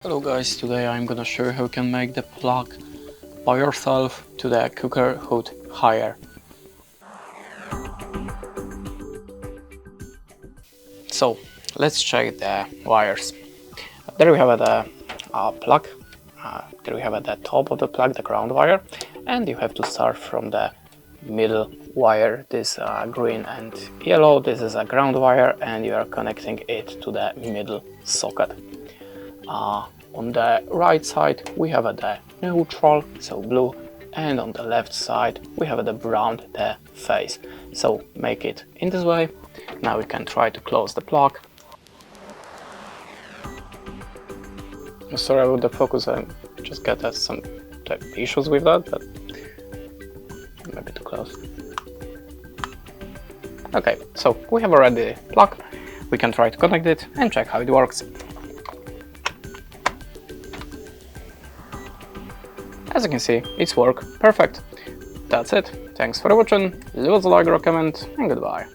Hello guys, today I'm gonna show you how you can make the plug by yourself to the cooker hood Haier. So let's check the wires. There we have the plug, there we have at the top of the plug the ground wire, and you have to start from the middle wire, this green and yellow. This is a ground wire and you are connecting it to the middle socket. On the right side we have the neutral, so blue, and on the left side we have the brown, the face. So make it in this way. Now we can try to close the plug. Sorry about the focus, I just got some issues with that, but maybe too close. Okay, so we have already the plug. We can try to connect it and check how it works. As you can see, it's work perfect. That's it. Thanks for watching. Leave us a like or a comment, and goodbye.